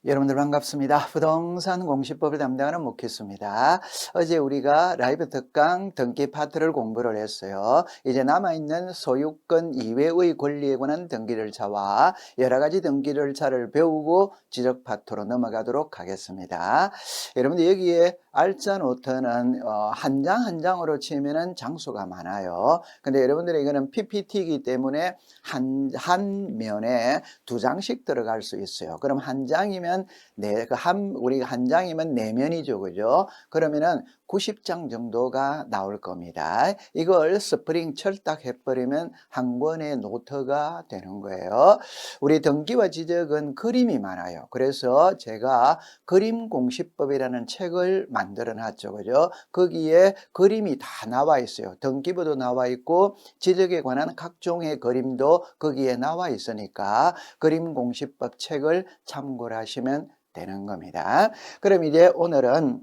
여러분들 반갑습니다. 부동산 공시법을 담당하는 목희수입니다. 어제 우리가 라이브 특강 등기 파트를 공부를 했어요. 이제 남아있는 소유권 이외의 권리에 관한 등기절차와 여러 가지 등기절차를 배우고 지적 파트로 넘어가도록 하겠습니다. 여러분들 여기에 알짜 노트는 한 장 한 장으로 치면은 장수가 많아요. 근데 여러분들이 이거는 PPT이기 때문에 한 면에 두 장씩 들어갈 수 있어요. 그럼 한 장이면 우리가 한 장이면 네 면이죠, 그죠? 그러면은 90장 정도가 나올 겁니다. 이걸 스프링 철딱 해버리면 한 권의 노트가 되는 거예요. 우리 등기와 지적은 그림이 많아요. 그래서 제가 그림 공시법이라는 책을 만들어 놨죠, 그죠? 거기에 그림이 다 나와 있어요. 등기부도 나와 있고 지적에 관한 각종의 그림도 거기에 나와 있으니까 그림 공시법 책을 참고를 하시면 되는 겁니다. 그럼 이제 오늘은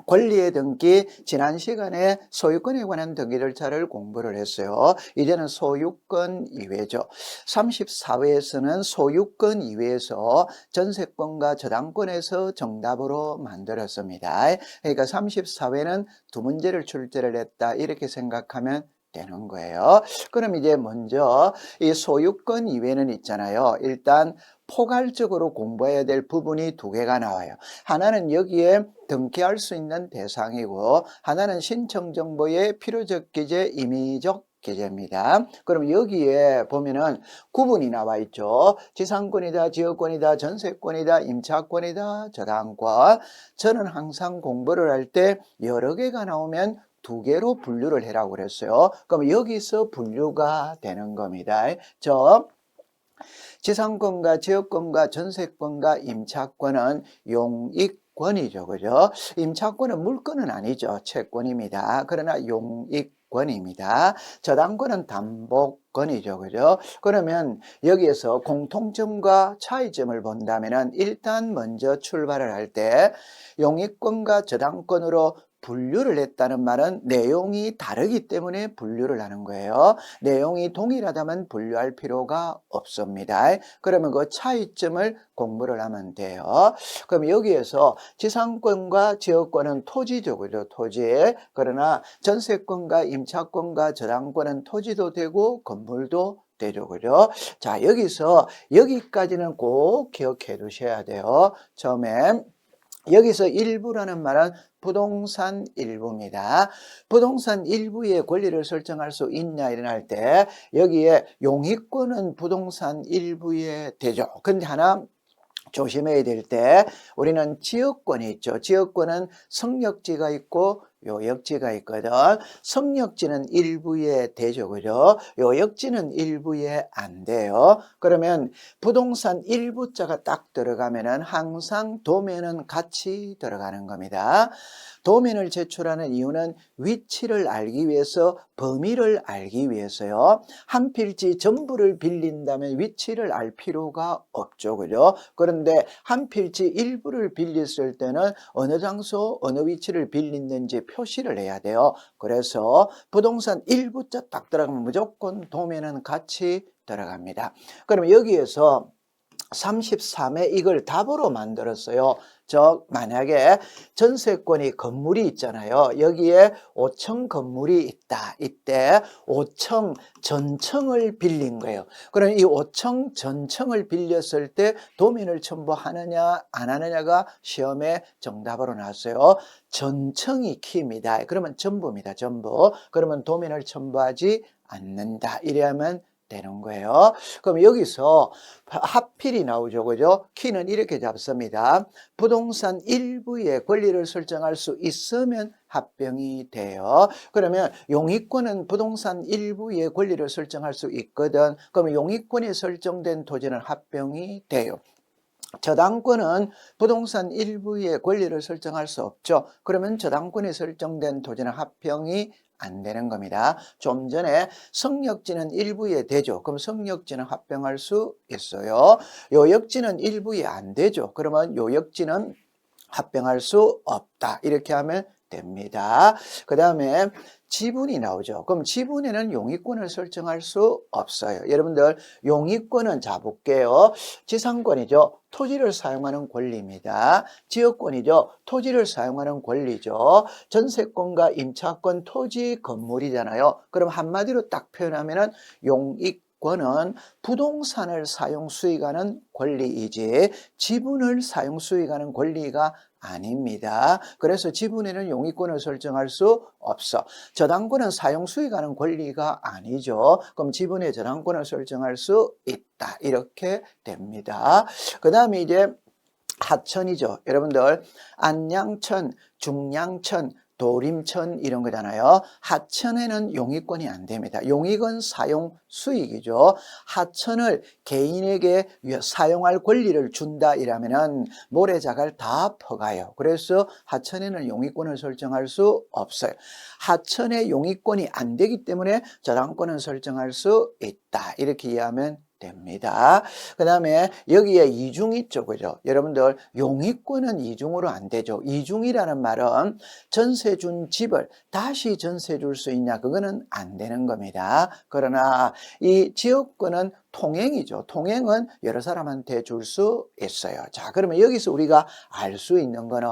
권리의 등기, 지난 시간에 소유권에 관한 등기 절차를 공부를 했어요. 이제는 소유권 이외죠. 34회에서는 소유권 이외에서 전세권과 저당권에서 정답으로 만들었습니다. 그러니까 34회는 두 문제를 출제를 했다, 이렇게 생각하면 되는 거예요. 그럼 이제 먼저 이 소유권 이외는 있잖아요. 일단 포괄적으로 공부해야 될 부분이 두 개가 나와요. 하나는 여기에 등기할 수 있는 대상이고, 하나는 신청정보의 필요적 기재, 임의적 기재입니다. 그럼 여기에 보면은 구분이 나와 있죠. 지상권이다, 지역권이다, 전세권이다, 임차권이다, 저당권. 저는 항상 공부를 할 때 여러 개가 나오면 두 개로 분류를 해라고 그랬어요. 그럼 여기서 분류가 되는 겁니다. 지상권과 지역권과 전세권과 임차권은 용익권이죠, 그죠? 임차권은 물권은 아니죠. 채권입니다. 그러나 용익권입니다. 저당권은 담보권이죠, 그죠? 그러면 여기에서 공통점과 차이점을 본다면은 일단 먼저 출발을 할 때 용익권과 저당권으로 분류를 했다는 말은 내용이 다르기 때문에 분류를 하는 거예요. 내용이 동일하다면 분류할 필요가 없습니다. 그러면 그 차이점을 공부를 하면 돼요. 그럼 여기에서 지상권과 지역권은 토지죠, 그죠? 토지. 그러나 전세권과 임차권과 저당권은 토지도 되고 건물도 되죠, 그죠? 자, 여기까지는 꼭 기억해 두셔야 돼요. 처음에 여기서 일부라는 말은 부동산 일부입니다. 부동산 일부의 권리를 설정할 수 있냐 이럴 때 여기에 용익권은 부동산 일부에 되죠. 근데 하나 조심해야 될 때 우리는 지역권이 있죠. 지역권은 성역지가 있고 요역지가 있거든. 성역지는 일부에 되죠, 그죠? 요역지는 일부에 안 돼요. 그러면 부동산 일부자가 딱 들어가면은 항상 도면은 같이 들어가는 겁니다. 도면을 제출하는 이유는 위치를 알기 위해서, 범위를 알기 위해서요. 한 필지 전부를 빌린다면 위치를 알 필요가 없죠, 그죠? 그런데 한 필지 일부를 빌렸을 때는 어느 장소, 어느 위치를 빌리는지 표시를 해야 돼요. 그래서 부동산 일부자 딱 들어가면 무조건 도면은 같이 들어갑니다. 그럼 여기에서 33회 이걸 답으로 만들었어요. 만약에 전세권이 건물이 있잖아요. 여기에 5층 건물이 있다. 이때 5층 전층을 빌린 거예요. 그럼 이 5층 전층을 빌렸을 때 도면을 첨부하느냐 안 하느냐가 시험에 정답으로 나왔어요. 전층이 키입니다. 그러면 전부입니다. 전부. 그러면 도면을 첨부하지 않는다. 이래야만 되는 거예요. 그럼 여기서 하필이 나오죠, 그죠? 키는 이렇게 잡습니다. 부동산 일부의 권리를 설정할 수 있으면 합병이 돼요. 그러면 용익권은 부동산 일부의 권리를 설정할 수 있거든. 그러면 용익권이 설정된 토지는 합병이 돼요. 저당권은 부동산 일부의 권리를 설정할 수 없죠. 그러면 저당권이 설정된 토지는 합병이 안 되는 겁니다. 좀 전에 성역지는 일부에 되죠. 그럼 성역지는 합병할 수 있어요. 요역지는 일부에 안 되죠. 그러면 요역지는 합병할 수 없다. 이렇게 하면 됩니다. 그 다음에 지분이 나오죠. 그럼 지분에는 용익권을 설정할 수 없어요. 여러분들 용익권은 자 볼게요. 지상권이죠. 토지를 사용하는 권리입니다. 지역권이죠. 토지를 사용하는 권리죠. 전세권과 임차권 토지 건물이잖아요. 그럼 한마디로 딱 표현하면은 용익권은 부동산을 사용 수익하는 권리이지 지분을 사용 수익하는 권리가 아닙니다. 그래서 지분에는 용익권을 설정할 수 없어. 저당권은 사용 수익하는 권리가 아니죠. 그럼 지분의 저당권을 설정할 수 있다. 이렇게 됩니다. 그 다음에 이제 하천이죠. 여러분들 안양천, 중량천, 도림천 이런 거잖아요. 하천에는 용익권이 안 됩니다. 용익은 사용 수익이죠. 하천을 개인에게 사용할 권리를 준다 이러면은 모래자갈 다 퍼가요. 그래서 하천에는 용익권을 설정할 수 없어요. 하천에 용익권이 안 되기 때문에 저당권은 설정할 수 있다. 이렇게 이해하면 됩니다. 그 다음에 여기에 이중 있죠. 그죠? 여러분들 용익권은 이중으로 안 되죠. 이중이라는 말은 전세 준 집을 다시 전세 줄 수 있냐? 그거는 안 되는 겁니다. 그러나 이 지역권은 통행이죠. 통행은 여러 사람한테 줄 수 있어요. 자, 그러면 여기서 우리가 알 수 있는 거는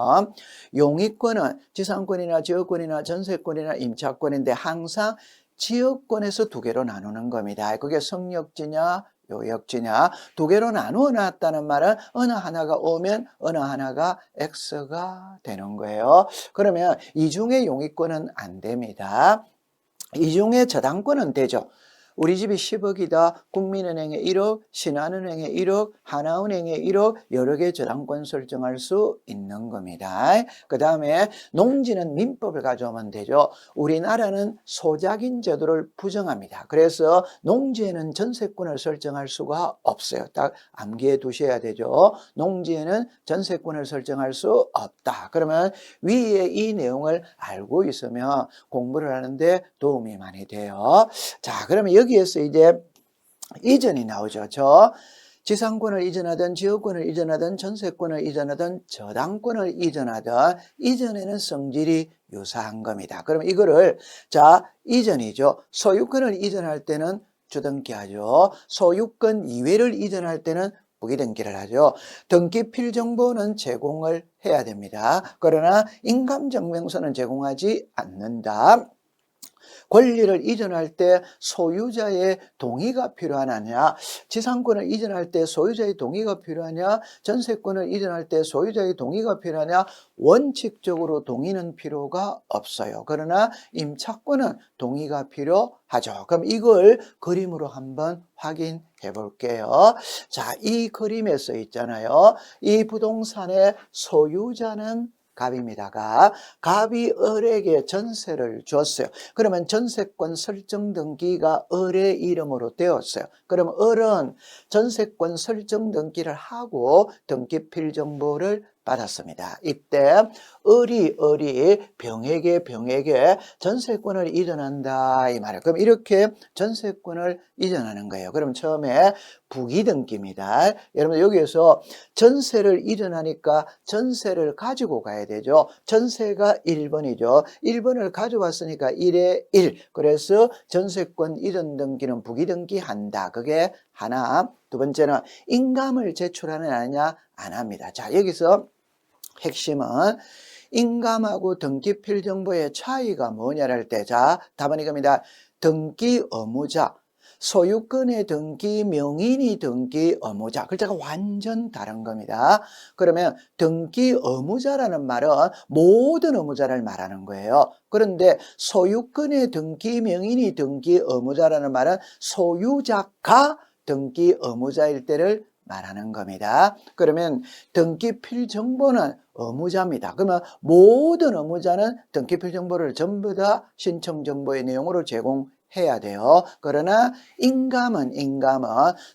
용익권은 지상권이나 지역권이나 전세권이나 임차권인데 항상 지역권에서 두 개로 나누는 겁니다. 그게 성역지냐 요역지냐 두 개로 나누어 놨다는 말은 어느 하나가 O면 어느 하나가 X가 되는 거예요. 그러면 이중의 용익권은 안 됩니다. 이중의 저당권은 되죠. 우리 집이 10억이다. 국민은행에 1억, 신한은행에 1억, 하나은행에 1억 여러 개 저당권 설정할 수 있는 겁니다. 그 다음에 농지는 민법을 가져오면 되죠. 우리나라는 소작인 제도를 부정합니다. 그래서 농지에는 전세권을 설정할 수가 없어요. 딱 암기해 두셔야 되죠. 농지에는 전세권을 설정할 수 없다. 그러면 위에 이 내용을 알고 있으면 공부를 하는데 도움이 많이 돼요. 자, 그러면 여기에서 이제 이전이 나오죠. 지상권을 이전하든 지역권을 이전하든 전세권을 이전하든 저당권을 이전하든 이전에는 성질이 유사한 겁니다. 그러면 이거를 자 이전이죠. 소유권을 이전할 때는 주등기 하죠. 소유권 이외를 이전할 때는 부기등기를 하죠. 등기 필정보는 제공을 해야 됩니다. 그러나 인감증명서는 제공하지 않는다. 권리를 이전할 때 소유자의 동의가 필요하느냐, 지상권을 이전할 때 소유자의 동의가 필요하냐, 전세권을 이전할 때 소유자의 동의가 필요하냐, 원칙적으로 동의는 필요가 없어요. 그러나 임차권은 동의가 필요하죠. 그럼 이걸 그림으로 한번 확인해 볼게요. 자, 이 그림에 써 있잖아요. 이 부동산의 소유자는 갑입니다. 갑이 을에게 전세를 줬어요. 그러면 전세권 설정 등기가 을의 이름으로 되었어요. 그럼 을은 전세권 설정 등기를 하고 등기 필정보를 받았습니다. 이때 을이 병에게 전세권을 이전한다 이 말이에요. 그럼 이렇게 전세권을 이전하는 거예요. 그럼 처음에 부기등기입니다. 여러분 여기에서 전세를 이전하니까 전세를 가지고 가야 되죠. 전세가 1번이죠. 1번을 가져왔으니까 1에 1. 그래서 전세권 이전 등기는 부기등기 한다. 그게 하나. 두 번째는 인감을 제출하는 아니냐? 안 합니다. 자, 여기서 핵심은 인감하고 등기 필정보의 차이가 뭐냐를 할 때, 자, 답은 이겁니다. 등기 의무자, 소유권의 등기, 명인이 등기 의무자. 글자가 완전 다른 겁니다. 그러면 등기 의무자라는 말은 모든 의무자를 말하는 거예요. 그런데 소유권의 등기, 명인이 등기 의무자라는 말은 소유자가 등기 의무자일 때를 말하는 겁니다. 그러면 등기필 정보는 의무자입니다. 그러면 모든 의무자는 등기필 정보를 전부 다 신청 정보의 내용으로 제공해야 돼요. 그러나 인감은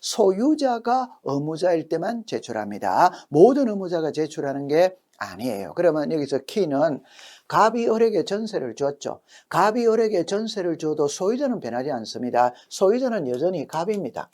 소유자가 의무자일 때만 제출합니다. 모든 의무자가 제출하는 게 아니에요. 그러면 여기서 키는 갑이 을에게 전세를 줬죠. 갑이 을에게 전세를 줘도 소유자는 변하지 않습니다. 소유자는 여전히 갑입니다.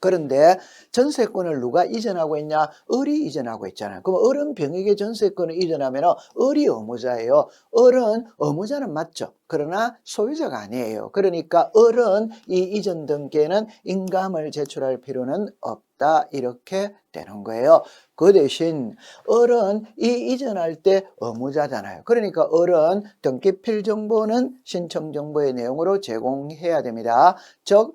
그런데 전세권을 누가 이전하고 있냐? 을이 이전하고 있잖아요. 그럼 을은 병에게 전세권을 이전하면 을이 의무자예요. 을은 의무자는 맞죠. 그러나 소유자가 아니에요. 그러니까 을은 이 이전 등기에는 인감을 제출할 필요는 없다. 이렇게 되는 거예요. 그 대신 을은 이 이전할 때 의무자잖아요. 그러니까 을은 등기필 정보는 신청 정보의 내용으로 제공해야 됩니다. 즉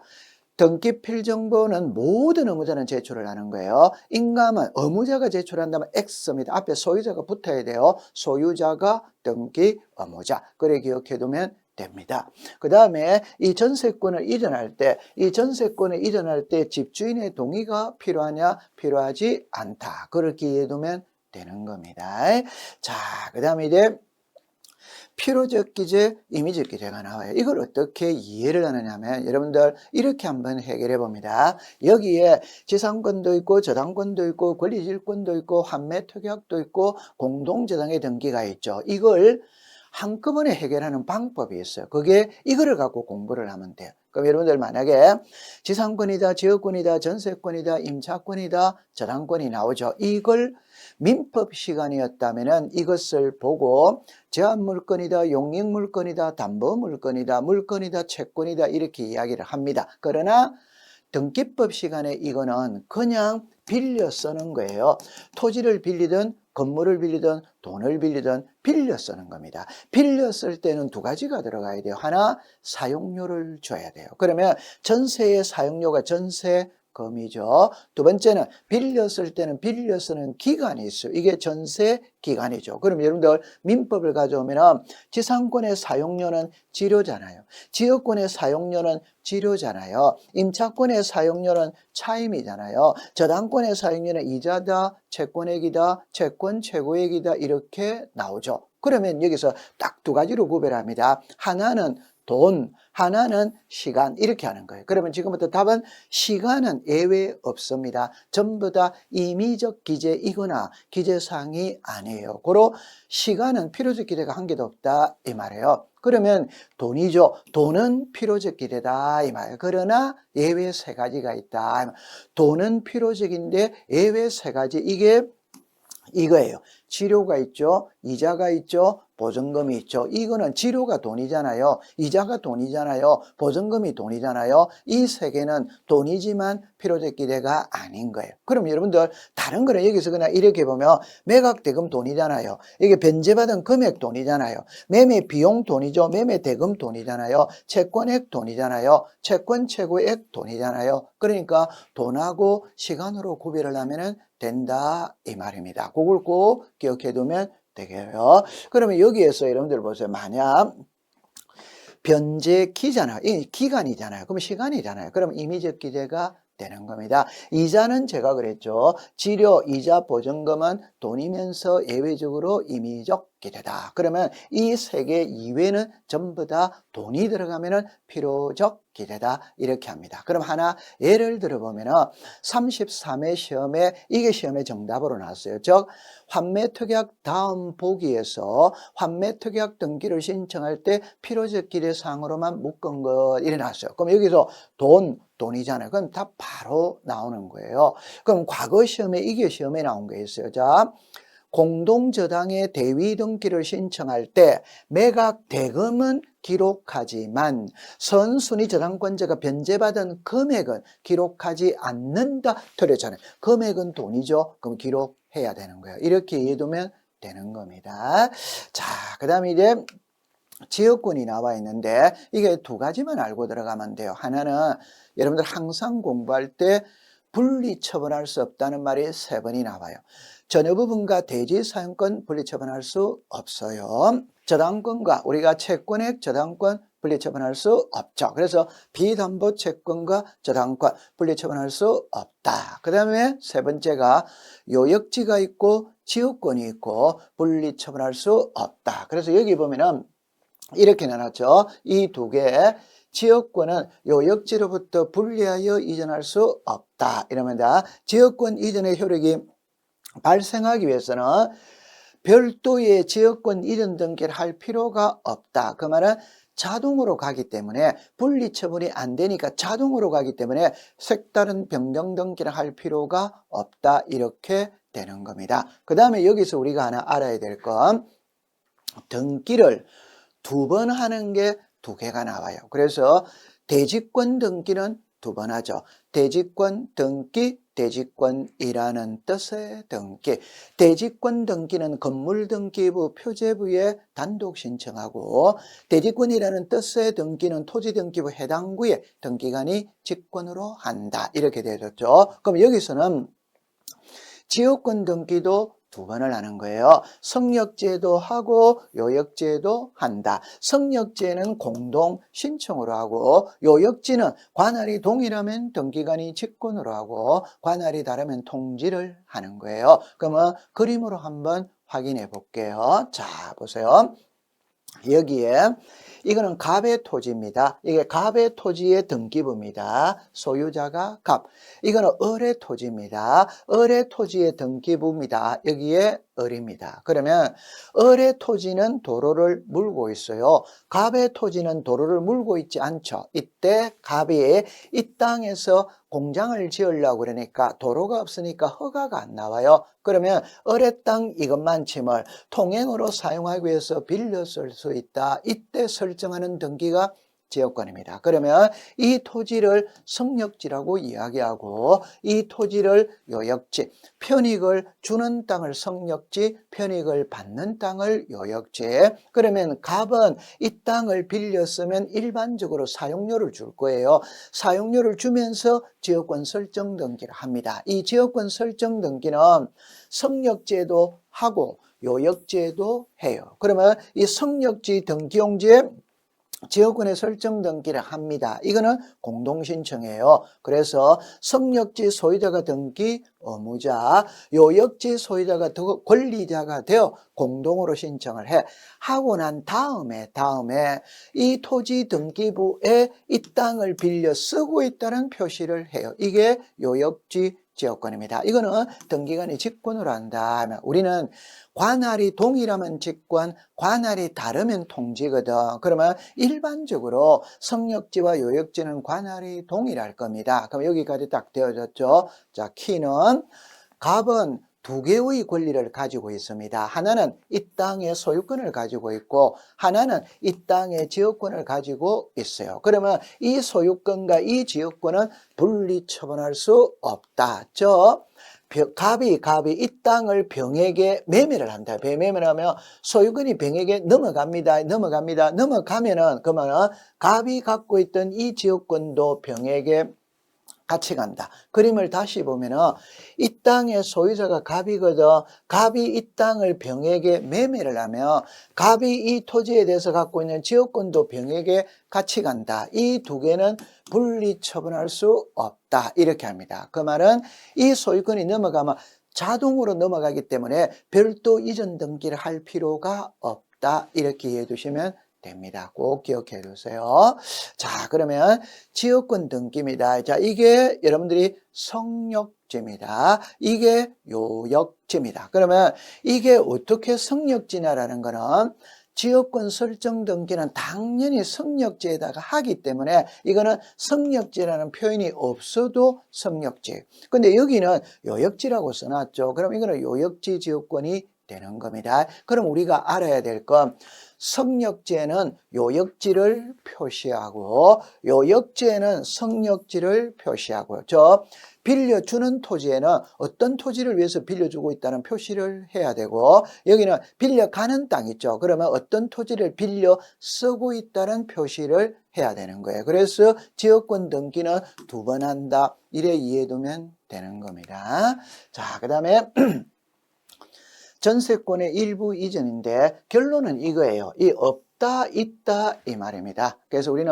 등기필 정보는 모든 의무자는 제출을 하는 거예요. 인감은 의무자가 제출한다면 X입니다. 앞에 소유자가 붙어야 돼요. 소유자가 등기 의무자. 그래 기억해두면 됩니다. 그 다음에 이 전세권을 이전할 때, 집주인의 동의가 필요하냐? 필요하지 않다. 그렇게 이해해두면 되는 겁니다. 자, 그 다음에 이제 필요적 기재, 임의적 기재가 나와요. 이걸 어떻게 이해를 하느냐면 여러분들 이렇게 한번 해결해 봅니다. 여기에 지상권도 있고 저당권도 있고 권리질권도 있고 환매특약도 있고 공동저당의 등기가 있죠. 이걸 한꺼번에 해결하는 방법이 있어요. 그게 이거를 갖고 공부를 하면 돼요. 그럼 여러분들 만약에 지상권이다, 지역권이다, 전세권이다, 임차권이다, 저당권이 나오죠. 이걸 민법 시간이었다면 이것을 보고 제한물건이다, 용익물건이다, 담보물건이다, 물건이다, 채권이다 이렇게 이야기를 합니다. 그러나 등기법 시간에 이거는 그냥 빌려 쓰는 거예요. 토지를 빌리든 건물을 빌리든 돈을 빌리든 빌려 쓰는 겁니다. 빌려 쓸 때는 두 가지가 들어가야 돼요. 하나, 사용료를 줘야 돼요. 그러면 전세의 사용료가 전세금이죠. 두 번째는 빌려 쓸 때는 빌려 쓰는 기간이 있어요. 이게 전세 기간이죠. 그럼 여러분들 민법을 가져오면 지상권의 사용료는 지료잖아요. 지역권의 사용료는 지료잖아요. 임차권의 사용료는 차임이잖아요. 저당권의 사용료는 이자다, 채권액이다, 채권 최고액이다 이렇게 나오죠. 그러면 여기서 딱 두 가지로 구별합니다. 하나는 돈, 하나는 시간 이렇게 하는 거예요. 그러면 지금부터 답은 시간은 예외 없습니다. 전부 다 임의적 기재이거나 기재사항이 아니에요. 고로 시간은 필요적 기재가 한 개도 없다 이 말이에요. 그러면 돈이죠. 돈은 필요적 기재다 이 말이에요. 그러나 예외 세 가지가 있다. 돈은 필요적인데 예외 세 가지 이게 이거예요. 지료가 있죠. 이자가 있죠. 보증금이 있죠. 이거는 지료가 돈이잖아요. 이자가 돈이잖아요. 보증금이 돈이잖아요. 이 세 개는 돈이지만 필요적 기대가 아닌 거예요. 그럼 여러분들 다른 거는 여기서 그냥 이렇게 보면 매각대금 돈이잖아요. 이게 변제받은 금액 돈이잖아요. 매매 비용 돈이죠. 매매 대금 돈이잖아요. 채권액 돈이잖아요. 채권 최고액 돈이잖아요. 그러니까 돈하고 시간으로 구별을 하면은 된다 이 말입니다. 그걸 꼭 기억해 두면 되게요. 그러면 여기에서 여러분들 보세요. 만약 변제기잖아요. 이 기간이잖아요. 그럼 시간이잖아요. 그럼 임의적 기재가 되는 겁니다. 이자는 제가 그랬죠. 지료, 이자, 보증금은 돈이면서 예외적으로 임의적 기재다. 그러면 이 세 개 이외는 전부 다 돈이 들어가면은 필요적 기재다. 이렇게 합니다. 그럼 하나 예를 들어보면은 33회 시험에 이게 시험의 정답으로 나왔어요. 즉 환매특약 다음 보기에서 환매특약 등기를 신청할 때 필요적 기재사항으로만 묶은 것 이래 나왔어요. 그럼 여기서 돈이잖아요. 그럼 다 바로 나오는 거예요. 그럼 과거 시험에 이게 시험에 나온 게 있어요. 자, 공동저당의 대위 등기를 신청할 때 매각 대금은 기록하지만 선순위 저당권자가 변제받은 금액은 기록하지 않는다 틀렸잖아요. 금액은 돈이죠. 그럼 기록해야 되는 거예요. 이렇게 이해두면 되는 겁니다. 자, 그 다음에 이제 지역권이 나와 있는데 이게 두 가지만 알고 들어가면 돼요. 하나는 여러분들 항상 공부할 때 분리처분할 수 없다는 말이 세 번이 나와요. 전여 부분과 대지 사용권 분리처분할 수 없어요. 저당권과 우리가 채권액 저당권 분리처분할 수 없죠. 그래서 비담보 채권과 저당권 분리처분할 수 없다. 그 다음에 세 번째가 요역지가 있고 지역권이 있고 분리처분할 수 없다. 그래서 여기 보면은 이렇게 나눴죠. 이 두 개. 지역권은 요역지로부터 분리하여 이전할 수 없다. 이러면다. 지역권 이전의 효력이 발생하기 위해서는 별도의 지역권 이전 등기를 할 필요가 없다. 그 말은 자동으로 가기 때문에 분리처분이 안 되니까 자동으로 가기 때문에 색다른 변경등기를 할 필요가 없다 이렇게 되는 겁니다. 그 다음에 여기서 우리가 하나 알아야 될 건 등기를 2번 하는 게 2개가 나와요. 그래서 대지권 등기는 2번 하죠. 대지권 등기, 대지권이라는 뜻의 등기. 대지권 등기는 건물등기부 표제부에 단독 신청하고 대지권이라는 뜻의 등기는 토지등기부 해당 구에 등기관이 직권으로 한다. 이렇게 되었죠. 그럼 여기서는 지역권 등기도 2번을 하는 거예요. 성역제도 하고 요역제도 한다. 성역제는 공동 신청으로 하고 요역지는 관할이 동일하면 등기관이 직권으로 하고 관할이 다르면 통지를 하는 거예요. 그러면 그림으로 한번 확인해 볼게요. 자, 보세요. 여기에 이거는 갑의 토지입니다. 이게 갑의 토지의 등기부입니다. 소유자가 갑. 이거는 을의 토지입니다. 을의 토지의 등기부입니다. 여기에 을입니다. 그러면 을의 토지는 도로를 물고 있어요. 갑의 토지는 도로를 물고 있지 않죠. 이때 갑이 이 땅에서 공장을 지으려고 그러니까 도로가 없으니까 허가가 안 나와요. 그러면 을의 땅 이것만 침을 통행으로 사용하기 위해서 빌려 쓸 수 있다. 이때 설정하는 등기가 지역권입니다. 그러면 이 토지를 성역지라고 이야기하고 이 토지를 요역지, 편익을 주는 땅을 성역지, 편익을 받는 땅을 요역지. 그러면 갑은 이 땅을 빌려 쓰면 일반적으로 사용료를 줄 거예요. 사용료를 주면서 지역권 설정 등기를 합니다. 이 지역권 설정 등기는 성역제도 하고 요역제도 해요. 그러면 이 성역지 등기용지에 지역권의 설정 등기를 합니다. 이거는 공동신청이에요. 그래서 성역지 소유자가 등기 의무자, 요역지 소유자가 권리자가 되어 공동으로 신청을 해. 하고 난 다음에 이 토지 등기부에 이 땅을 빌려 쓰고 있다는 표시를 해요. 이게 요역지 지역권입니다. 이거는 등기관이 직권으로 한다 하면 우리는 관할이 동일하면 직권, 관할이 다르면 통지거든. 그러면 일반적으로 성역지와 요역지는 관할이 동일할 겁니다. 그럼 여기까지 딱 되어졌죠. 자, 키는 갑은 2개의 권리를 가지고 있습니다. 하나는 이 땅의 소유권을 가지고 있고 하나는 이 땅의 지역권을 가지고 있어요. 그러면 이 소유권과 이 지역권은 분리 처분할 수 없다. 갑이 이 땅을 병에게 매매를 한다. 매매를 하면 소유권이 병에게 넘어가면은 그러면 갑이 갖고 있던 이 지역권도 병에게 같이 간다. 그림을 다시 보면은 이 땅의 소유자가 갑이거든. 갑이 이 땅을 병에게 매매를 하면 갑이 이 토지에 대해서 갖고 있는 지역권도 병에게 같이 간다. 이 2개는 분리 처분할 수 없다. 이렇게 합니다. 그 말은 이 소유권이 넘어가면 자동으로 넘어가기 때문에 별도 이전 등기를 할 필요가 없다. 이렇게 이해해 두시면 됩니다. 꼭 기억해 두세요. 자, 그러면 지역권 등기입니다. 자, 이게 여러분들이 성역지입니다. 이게 요역지입니다. 그러면 이게 어떻게 성역지냐라는 거는 지역권 설정 등기는 당연히 성역지에다가 하기 때문에 이거는 성역지라는 표현이 없어도 성역지. 근데 여기는 요역지라고 써놨죠. 그럼 이거는 요역지 지역권이 되는 겁니다. 그럼 우리가 알아야 될 건 성역지에는 요역지를 표시하고 요역지에는 성역지를 표시하고요. 빌려주는 토지에는 어떤 토지를 위해서 빌려주고 있다는 표시를 해야 되고 여기는 빌려가는 땅 있죠. 그러면 어떤 토지를 빌려 쓰고 있다는 표시를 해야 되는 거예요. 그래서 지역권 등기는 2번 한다. 이래 이해해두면 되는 겁니다. 자, 그 다음에 전세권의 일부 이전인데 결론은 이거예요. 이 없다, 있다 이 말입니다. 그래서 우리는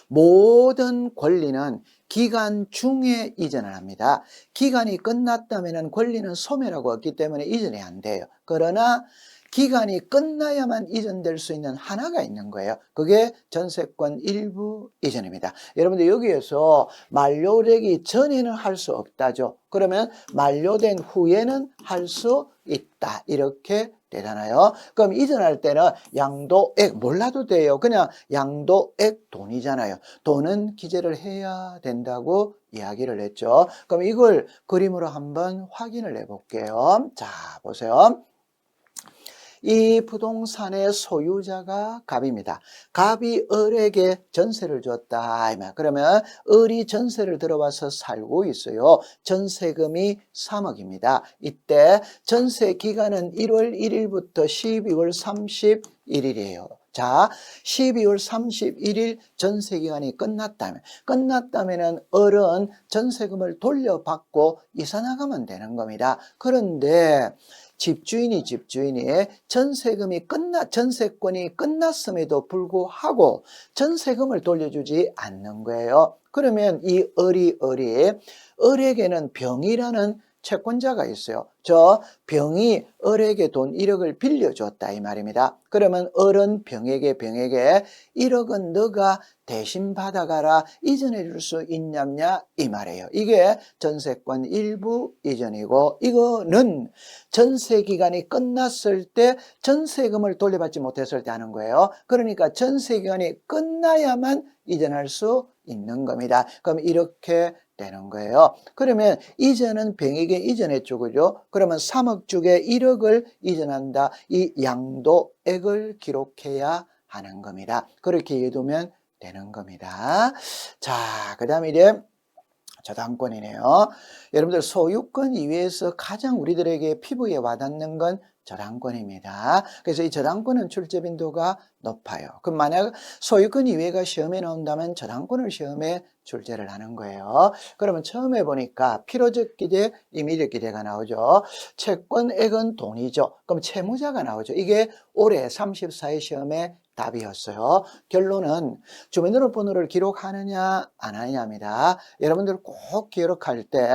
모든 권리는 기간 중에 이전을 합니다. 기간이 끝났다면 권리는 소멸하고 없기 때문에 이전이 안 돼요. 그러나 기간이 끝나야만 이전될 수 있는 하나가 있는 거예요. 그게 전세권 일부 이전입니다. 여러분들 여기에서 만료되기 전에는 할 수 없다죠. 그러면 만료된 후에는 할 수 있다. 이렇게 되잖아요. 그럼 이전할 때는 양도액 몰라도 돼요. 그냥 양도액 돈이잖아요. 돈은 기재를 해야 된다고 이야기를 했죠. 그럼 이걸 그림으로 한번 확인을 해 볼게요. 자, 보세요. 이 부동산의 소유자가 갑입니다. 갑이 을에게 전세를 줬다. 그러면 을이 전세를 들어와서 살고 있어요. 전세금이 3억입니다. 이때 전세 기간은 1월 1일부터 12월 31일이에요. 자, 12월 31일 전세기간이 끝났다면 을은 전세금을 돌려받고 이사 나가면 되는 겁니다. 그런데 집주인이 전세권이 끝났음에도 불구하고 전세금을 돌려주지 않는 거예요. 그러면 이 을에게는 병이라는 채권자가 있어요. 저 병이 을에게 돈 1억을 빌려줬다 이 말입니다. 그러면 을은 병에게 1억은 너가 대신 받아가라 이전해 줄 수 있냐냐 이 말이에요. 이게 전세권 일부 이전이고 이거는 전세 기간이 끝났을 때 전세금을 돌려받지 못했을 때 하는 거예요. 그러니까 전세 기간이 끝나야만 이전할 수 있는 겁니다. 그럼 이렇게 되는 거예요. 그러면 이전은 병에게 이전했죠. 그죠? 그러면 3억 쪽에 1억을 이전한다. 이 양도액을 기록해야 하는 겁니다. 그렇게 해두면 되는 겁니다. 자, 그 다음에 이제 저당권이네요. 여러분들 소유권 이외에서 가장 우리들에게 피부에 와닿는 건 저당권입니다. 그래서 이 저당권은 출제 빈도가 높아요. 그럼 만약 소유권 이외가 시험에 나온다면 저당권을 시험에 출제를 하는 거예요. 그러면 처음에 보니까 필요적 기대, 임의적 기대가 나오죠. 채권액은 돈이죠. 그럼 채무자가 나오죠. 이게 올해 34회 시험에 답이었어요. 결론은 주민등록번호를 기록하느냐 안 하느냐입니다. 여러분들 꼭 기록할 때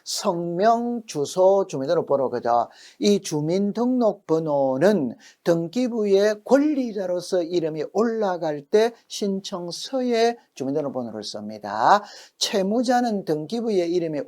성명, 주소, 주민등록번호 그죠? 이 주민등록번호는 등기부의 권리자로서 이름이 올라갈 때 신청서에 주민등록번호를 씁니다. 채무자는 등기부에 이름이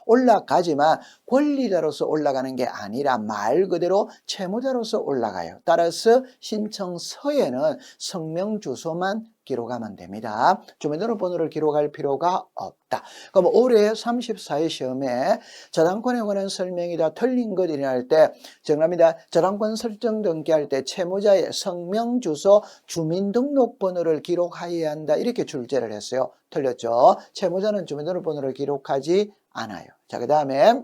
올라가지만 권리자로서 올라가는 게 아니라 말 그대로 채무자로서 올라가요. 따라서 신청서에는 성명, 주소만 기록하면 됩니다. 주민등록번호를 기록할 필요가 없다. 그럼 올해 34회 시험에 저당권에 관한 설명이다 틀린 것 일어날 때 정답입니다. 저당권 설정 등기할 때 채무자의 성명, 주소, 주민등록번호를 기록해야 한다. 이렇게 출제를 했어요. 틀렸죠? 채무자는 주민등록번호를 기록하지 않아요. 자, 그 다음에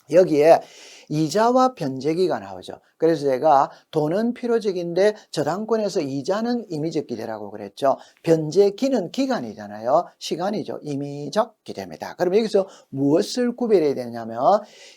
여기에 이자와 변제기가 나오죠. 그래서 제가 돈은 필요적인데 저당권에서 이자는 임의적 기대라고 그랬죠. 변제기는 기간이잖아요. 시간이죠. 임의적 기대입니다. 그럼 여기서 무엇을 구별해야 되냐면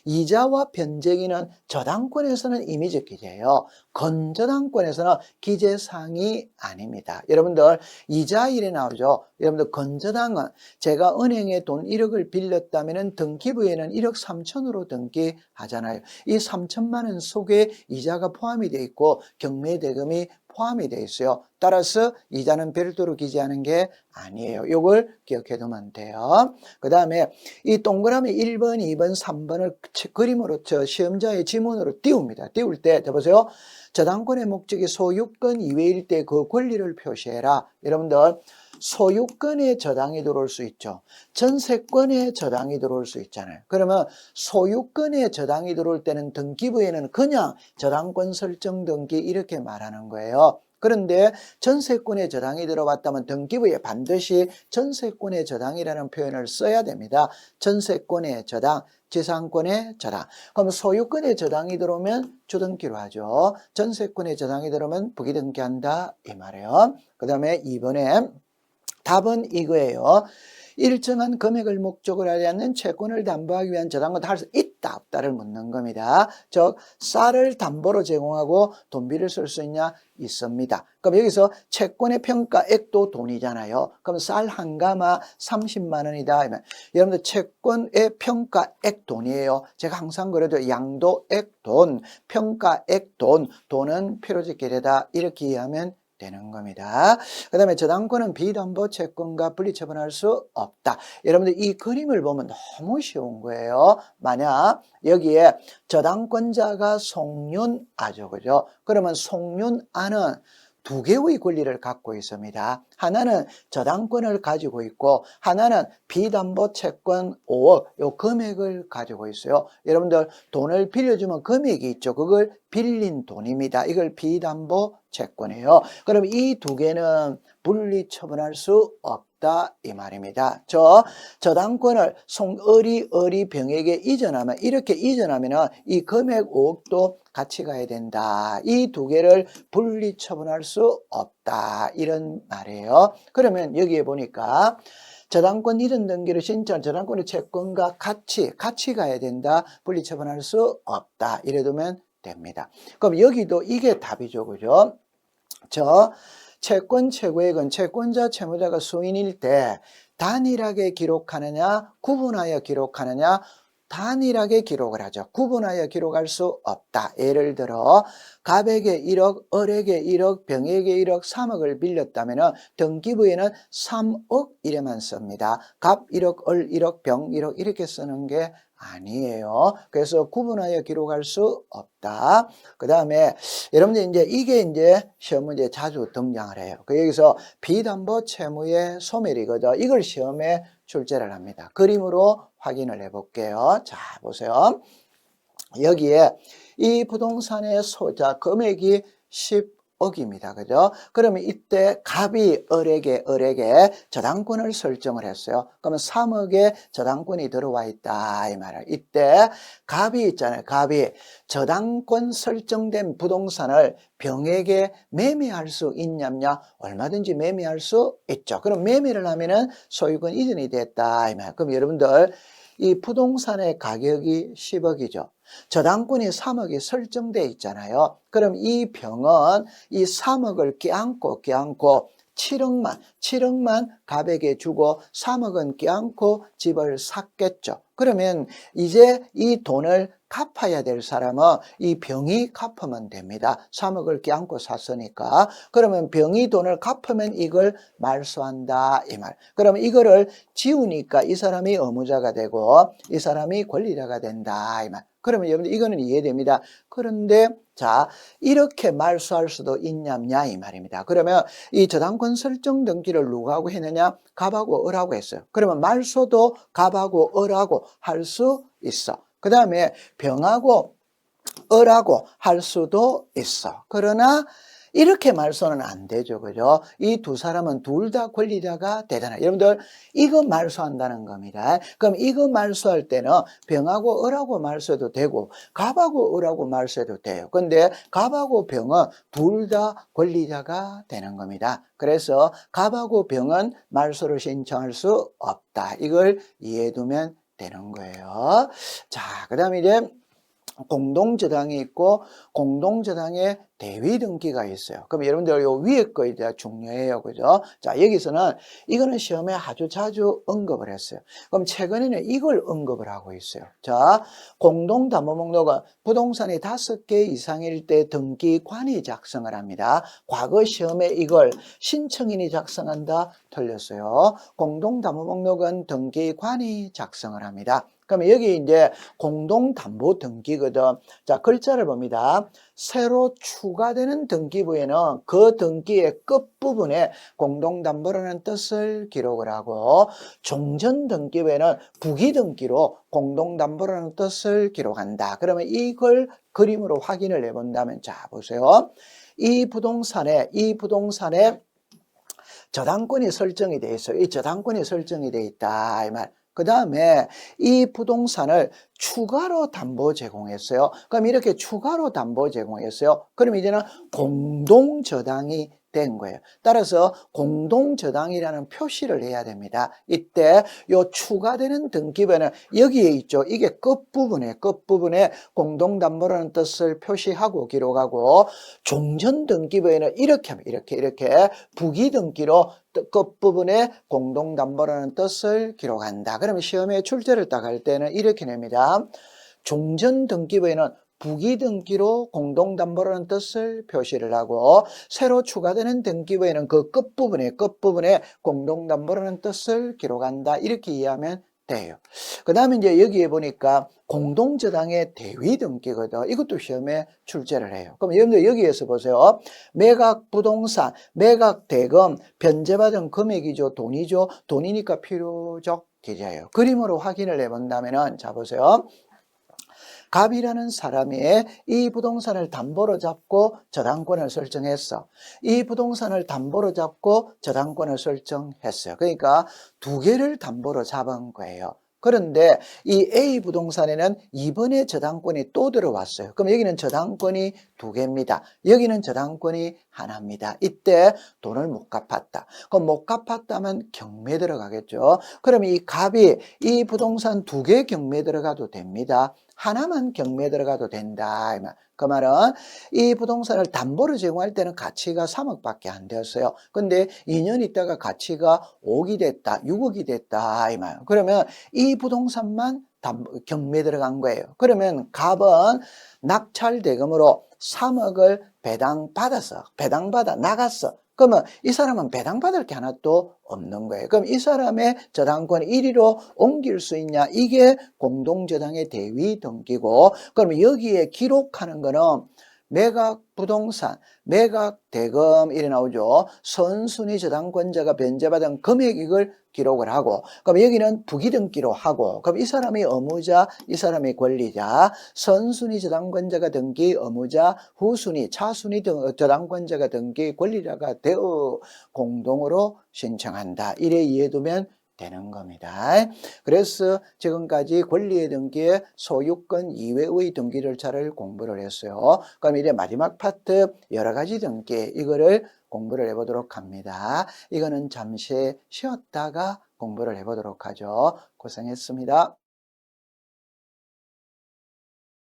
이자와 변제기는 저당권에서는 임의적 기대예요. 건저당권에서는 기재사항이 아닙니다. 여러분들 이자일에 나오죠. 여러분들 건저당은 제가 은행에 돈 1억을 빌렸다면 등기부에는 1억 3천으로 등기하잖아요. 이 3천만 원 속에 이자가 포함이 되어 있고 경매대금이 포함이 되어 있어요. 따라서 이자는 별도로 기재하는 게 아니에요. 이걸 기억해 두면 돼요. 그 다음에 이 동그라미 1번, 2번, 3번을 그림으로 시험자의 지문으로 띄웁니다. 띄울 때 보세요. 저당권의 목적이 소유권 이외일 때 그 권리를 표시해라. 여러분들 소유권에 저당이 들어올 수 있죠. 전세권에 저당이 들어올 수 있잖아요. 그러면 소유권에 저당이 들어올 때는 등기부에는 그냥 저당권 설정 등기 이렇게 말하는 거예요. 그런데 전세권에 저당이 들어왔다면 등기부에 반드시 전세권의 저당이라는 표현을 써야 됩니다. 전세권의 저당, 지상권의 저당. 그럼 소유권의 저당이 들어오면 주등기로 하죠. 전세권의 저당이 들어오면 부기등기한다 이 말이에요. 그 다음에 2번에 답은 이거예요. 일정한 금액을 목적으로 하지 않는 채권을 담보하기 위한 저당권도 할 수 있다 없다를 묻는 겁니다. 즉 쌀을 담보로 제공하고 돈비를 쓸 수 있냐? 있습니다. 그럼 여기서 채권의 평가액도 돈이잖아요. 그럼 쌀 한 가마 30만 원이다. 여러분들 채권의 평가액 돈이에요. 제가 항상 그래도 양도액 돈, 평가액 돈, 돈은 필요적 계례다 이렇게 이해하면 되는 겁니다. 그 다음에 저당권은 비담보 채권과 분리처분할 수 없다. 여러분들 이 그림을 보면 너무 쉬운 거예요. 만약 여기에 저당권자가 송윤아죠. 그죠? 그러면 송윤아는 두 개의 권리를 갖고 있습니다. 하나는 저당권을 가지고 있고 하나는 비담보 채권 5억 요 금액을 가지고 있어요. 여러분들 돈을 빌려주면 금액이 있죠. 그걸 빌린 돈입니다. 이걸 비담보 채권이에요. 그럼 이 두 개는 분리 처분할 수 없다 이 말입니다. 저당권을 송어리 병에게 이전하면 이렇게 이전하면 이 금액 5억도 같이 가야 된다. 이 두 개를 분리 처분할 수 없다. 이런 말이에요. 그러면 여기에 보니까 저당권 이전 등기를 신청한 저당권의 채권과 같이 가야 된다. 분리 처분할 수 없다. 이래 두면 됩니다. 그럼 여기도 이게 답이죠. 그죠? 채권 최고액은 채권자 채무자가 수인일 때 단일하게 기록하느냐 구분하여 기록하느냐 단일하게 기록을 하죠. 구분하여 기록할 수 없다. 예를 들어 갑에게 1억, 을에게 1억, 병에게 1억, 3억을 빌렸다면 등기부에는 3억 이래만 씁니다. 갑 1억, 을 1억, 병 1억 이렇게 쓰는 게 아니에요. 그래서 구분하여 기록할 수 없다. 그 다음에 여러분들 이게 시험 문제에 자주 등장을 해요. 여기서 비담보 채무의 소멸이거든. 이걸 시험에 출제를 합니다. 그림으로 확인을 해 볼게요. 자, 보세요. 여기에 이 부동산의 소자 금액이 10억입니다. 그죠? 그러면 이때 갑이 을에게 저당권을 설정을 했어요. 그러면 3억의 저당권이 들어와 있다 이 말이에요. 이때 갑이 있잖아요. 갑이 저당권 설정된 부동산을 병에게 매매할 수 있냐냐? 얼마든지 매매할 수 있죠. 그럼 매매를 하면은 소유권 이전이 됐다 이 말이에요. 그럼 여러분들 이 부동산의 가격이 10억이죠. 저당권이 3억이 설정되어 있잖아요. 그럼 이 병은 이 3억을 껴안고 7억만 갑에게 주고 3억은 껴안고 집을 샀겠죠. 그러면 이제 이 돈을 갚아야 될 사람은 이 병이 갚으면 됩니다. 3억을 껴안고 샀으니까. 그러면 병이 돈을 갚으면 이걸 말소한다 이 말. 그러면 이거를 지우니까 이 사람이 의무자가 되고 이 사람이 권리자가 된다 이 말. 그러면 여러분들 이거는 이해됩니다. 그런데 자 이렇게 말소할 수도 있냐냐 이 말입니다. 그러면 이 저당권 설정 등기를 누가 하고 했느냐? 갑하고 을하고 했어요. 그러면 말소도 갑하고 을하고 할 수 있어. 그 다음에 병하고 을하고 할 수도 있어. 그러나 이렇게 말소는 안 되죠. 그죠? 이 두 사람은 둘 다 권리자가 되잖아요. 여러분들 이거 말소한다는 겁니다. 그럼 이거 말소할 때는 병하고 을하고 말소해도 되고 갑하고 을하고 말소해도 돼요. 근데 갑하고 병은 둘 다 권리자가 되는 겁니다. 그래서 갑하고 병은 말소를 신청할 수 없다. 이걸 이해해 두면 되는 거예요. 자, 그 다음에 이제 공동저당이 있고 공동저당에 대위등기가 있어요. 그럼 여러분들 요 위에 거 이제 중요해요. 그죠? 자, 여기서는 이거는 시험에 아주 자주 언급을 했어요. 그럼 최근에는 이걸 언급을 하고 있어요. 자, 공동담보목록은 부동산이 5개 이상일 때 등기관이 작성을 합니다. 과거 시험에 이걸 신청인이 작성한다 틀렸어요. 공동담보목록은 등기관이 작성을 합니다. 그러면 여기 이제 공동담보 등기거든. 자, 글자를 봅니다. 새로 추가되는 등기부에는 그 등기의 끝부분에 공동담보라는 뜻을 기록을 하고 종전 등기부에는 부기등기로 공동담보라는 뜻을 기록한다. 그러면 이걸 그림으로 확인을 해본다면 자, 보세요. 이 부동산에 저당권이 설정이 되어 있어요. 이 저당권이 설정이 되어 있다 이 말. 그 다음에 이 부동산을 추가로 담보 제공했어요. 그럼 이렇게 추가로 담보 제공했어요. 그럼 이제는 공동저당이 된 거예요. 따라서 공동저당이라는 표시를 해야 됩니다. 이때 요 추가되는 등기부에는 여기에 있죠. 이게 끝부분에 공동담보라는 뜻을 표시하고 기록하고, 종전등기부에는 이렇게 하면 이렇게 부기등기로 끝부분에 공동담보라는 뜻을 기록한다. 그러면 시험에 출제를 딱 할 때는 이렇게 냅니다. 종전등기부에는 부기등기로 공동담보라는 뜻을 표시를 하고, 새로 추가되는 등기부에는 그 끝부분에 공동담보라는 뜻을 기록한다. 이렇게 이해하면 돼요. 그 다음에 이제 여기에 보니까 공동저당의 대위등기거든. 이것도 시험에 출제를 해요. 그럼 여러분들 여기에서 보세요. 매각부동산, 매각대금, 변제받은 금액이죠. 돈이죠. 돈이니까 필요적 계좌예요. 그림으로 확인을 해본다면은, 자 보세요. 갑이라는 사람이 이 부동산을 담보로 잡고 저당권을 설정했어. 이 부동산을 담보로 잡고 저당권을 설정했어요. 그러니까 두 개를 담보로 잡은 거예요. 그런데 이 A 부동산에는 이번에 저당권이 또 들어왔어요. 그럼 여기는 저당권이 두 개입니다. 여기는 저당권이 하나입니다. 이때 돈을 못 갚았다. 그럼 못 갚았다면 경매 들어가겠죠. 그럼 이 갑이 이 부동산 두 개 경매 들어가도 됩니다. 하나만 경매 들어가도 된다. 그 말은 이 부동산을 담보로 제공할 때는 가치가 3억밖에 안 되었어요. 근데 2년 있다가 가치가 5억이 됐다, 6억이 됐다 이 말. 그러면 이 부동산만 경매 들어간 거예요. 그러면 갑은 낙찰 대금으로 3억을 배당받아 나갔어. 그러면 이 사람은 배당받을 게 하나도 없는 거예요. 그럼 이 사람의 저당권을 1위로 옮길 수 있냐? 이게 공동저당의 대위 등기고, 그럼 여기에 기록하는 거는 매각 부동산, 매각 대금 이래 나오죠. 선순위 저당권자가 변제받은 금액을 기록을 하고, 그럼 여기는 부기등기로 하고, 그럼 이 사람이 의무자, 이 사람이 권리자, 선순위 저당권자가 등기 의무자, 후순위, 차순위 저당권자가 등기 권리자가 되어 공동으로 신청한다. 이래 이해두면 되는 겁니다. 그래서 지금까지 권리의 등기에 소유권 이외의 등기 절차를 공부를 했어요. 그럼 이제 마지막 파트 여러 가지 등기, 이거를 공부를 해보도록 합니다. 이거는 잠시 쉬었다가 공부를 해보도록 하죠. 고생했습니다.